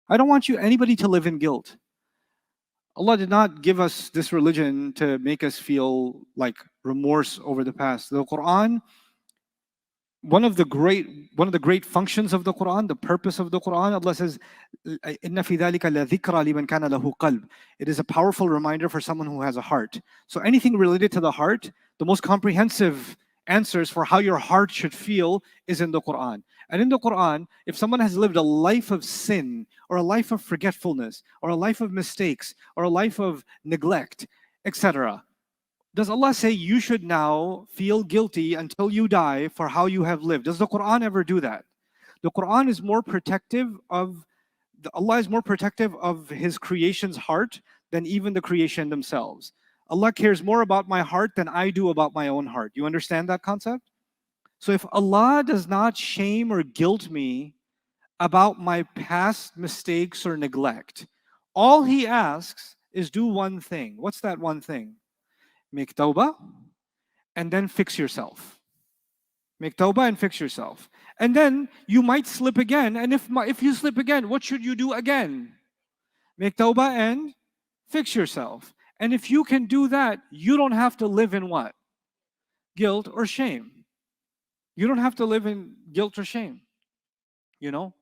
I don't want anybody to live in guilt. Allah did not give us this religion to make us feel like remorse over the past. The Quran, one of the great functions of the Quran, the purpose of the Quran, Allah says, "Inna fi dhalika la dhikra liman kana lahu qalb." It is a powerful reminder for someone who has a heart. So anything related to the heart, the most comprehensive answers for how your heart should feel is in the Quran. And in the Quran, if someone has lived a life of sin, or a life of forgetfulness, or a life of mistakes, or a life of neglect, etc., does Allah say you should now feel guilty until you die for how you have lived? Does the Quran ever do that? The Quran is more protective of, Allah is more protective of His creation's heart than even the creation themselves. Allah cares more about my heart than I do about my own heart. You understand that concept? So if Allah does not shame or guilt me about my past mistakes or neglect, all He asks is do one thing. What's that one thing? Make tawbah and then fix yourself. Make tawbah and fix yourself. And then you might slip again. And if you slip again, what should you do again? Make tawbah and fix yourself. And if you can do that, you don't have to live in what? Guilt or shame. You don't have to live in guilt or shame. You know?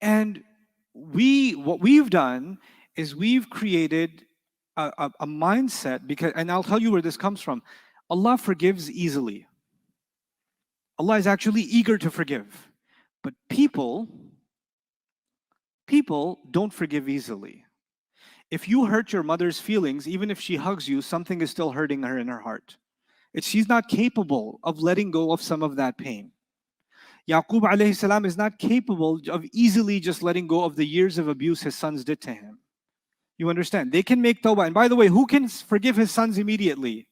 And what we've done is we've created a mindset, because, and I'll tell you where this comes from. Allah forgives easily. Allah is actually eager to forgive. But people don't forgive easily. If you hurt your mother's feelings, even if she hugs you, something is still hurting her in her heart. She's not capable of letting go of some of that pain. Yaqub alayhi salam is not capable of easily just letting go of the years of abuse his sons did to him. You understand? They can make tawbah. And by the way, who can forgive his sons immediately?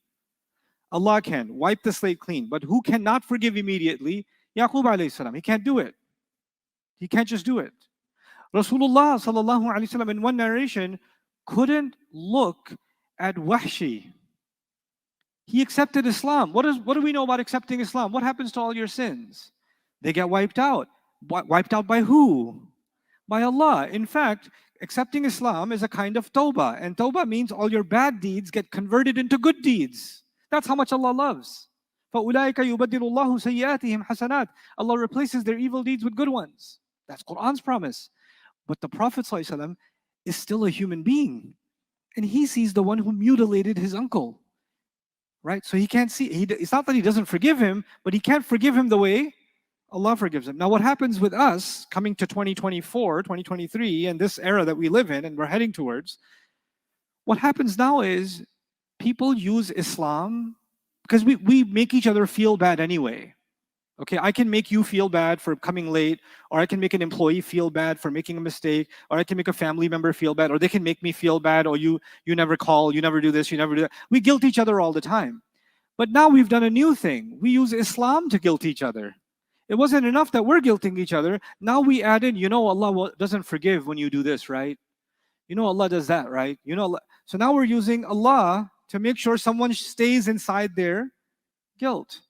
Allah can wipe the slate clean. But who cannot forgive immediately? Yaqub alayhi salam. He can't do it. He can't just do it. Rasulullah sallallahu alayhi wasallam in one narration couldn't look at Wahshi. He accepted Islam. What do we know about accepting Islam? What happens to all your sins? They get wiped out. Wiped out by who? By Allah. In fact, accepting Islam is a kind of tawbah. And tawbah means all your bad deeds get converted into good deeds. That's how much Allah loves. فَأُولَٰئِكَ يُبَدِّلُ اللَّهُ سَيِّئَاتِهِمْ حَسَنَاتٍ. Allah replaces their evil deeds with good ones. That's Quran's promise. But the Prophet ﷺ is still a human being. And he sees the one who mutilated his uncle. Right? So he can't see. It's not that he doesn't forgive him, but he can't forgive him the way Allah forgives him. Now what happens with us coming to 2024, 2023, and this era that we live in and we're heading towards, what happens now is people use Islam because we make each other feel bad anyway. Okay, I can make you feel bad for coming late, or I can make an employee feel bad for making a mistake, or I can make a family member feel bad, or they can make me feel bad, or you never call, you never do this, you never do that. We guilt each other all the time. But now we've done a new thing. We use Islam to guilt each other. It wasn't enough that we're guilting each other. Now we add in, Allah doesn't forgive when you do this, right? Allah does that, right? Allah. So now we're using Allah to make sure someone stays inside their guilt.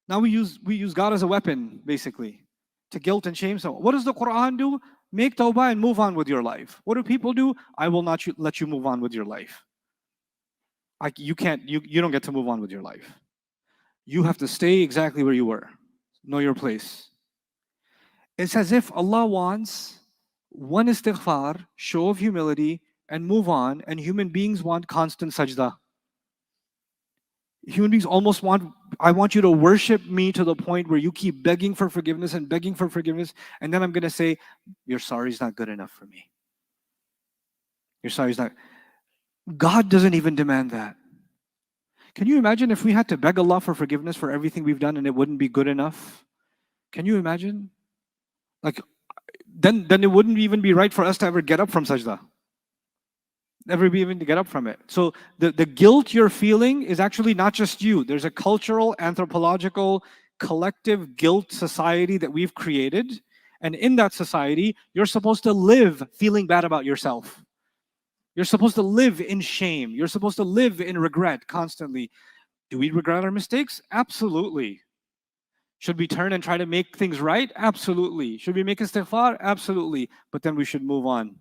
Now we use God as a weapon, basically, to guilt and shame someone. What does the Quran do? Make tawbah and move on with your life. What do people do? I will not let you move on with your life. You don't get to move on with your life. You have to stay exactly where you were. Know your place. It's as if Allah wants one istighfar, show of humility, and move on, and human beings want constant sajda. Human beings almost I want you to worship me to the point where you keep begging for forgiveness and begging for forgiveness, and then I'm going to say, your sorry is not good enough for me. Your sorry is not. God doesn't even demand that. Can you imagine if we had to beg Allah for forgiveness for everything we've done and it wouldn't be good enough? Can you imagine? Then it wouldn't even be right for us to ever get up from sajda. Never be even to get up from it. So the guilt you're feeling is actually not just you. There's a cultural, anthropological, collective guilt society that we've created. And in that society, you're supposed to live feeling bad about yourself. You're supposed to live in shame. You're supposed to live in regret constantly. Do we regret our mistakes? Absolutely. Should we turn and try to make things right? Absolutely. Should we make istighfar? Absolutely. But then we should move on.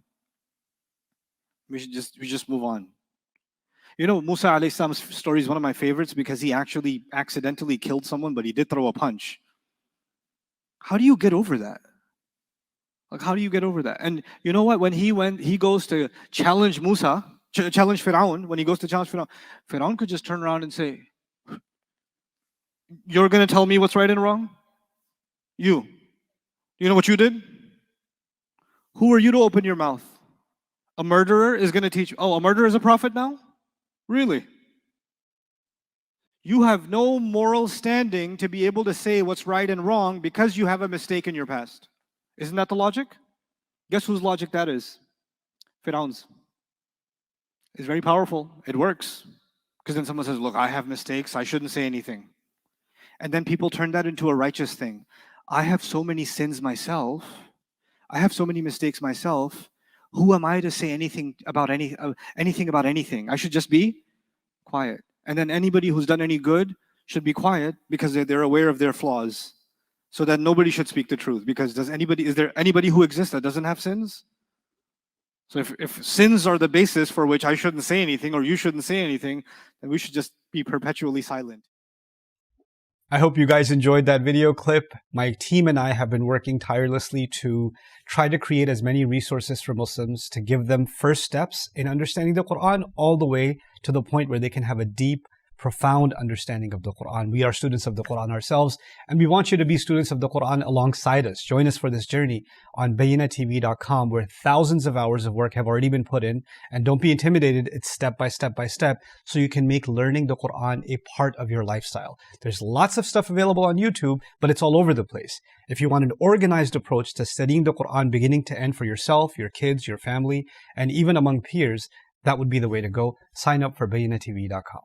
We just move on. You know, Musa alayhi salam's story is one of my favorites because he actually accidentally killed someone, but he did throw a punch. How do you get over that? Like, how do you get over that? And you know what? When he goes to challenge Musa, challenge Fir'aun, when he goes to challenge Fir'aun, Fir'aun could just turn around and say, "You're going to tell me what's right and wrong? You know what you did? Who are you to open your mouth? A murderer is going to teach you. Oh, a murderer is a prophet now? Really? You have no moral standing to be able to say what's right and wrong because you have a mistake in your past." Isn't that the logic? Guess whose logic that is? Fir'aun's. It's very powerful. It works. Because then someone says, "Look, I have mistakes. I shouldn't say anything." And then people turn that into a righteous thing. I have so many sins myself. I have so many mistakes myself. Who am I to say anything about anything? I should just be quiet. And then anybody who's done any good should be quiet because they're aware of their flaws. So that nobody should speak the truth. Because is there anybody who exists that doesn't have sins? So if sins are the basis for which I shouldn't say anything or you shouldn't say anything, then we should just be perpetually silent. I hope you guys enjoyed that video clip. My team and I have been working tirelessly to try to create as many resources for Muslims to give them first steps in understanding the Quran all the way to the point where they can have a deep, profound understanding of the Quran. We are students of the Quran ourselves, and we want you to be students of the Quran alongside us. Join us for this journey on bayinatv.com, where thousands of hours of work have already been put in. And don't be intimidated, it's step by step by step, so you can make learning the Quran a part of your lifestyle. There's lots of stuff available on YouTube, but it's all over the place. If you want an organized approach to studying the Quran beginning to end for yourself, your kids, your family, and even among peers, that would be the way to go. Sign up for bayinatv.com.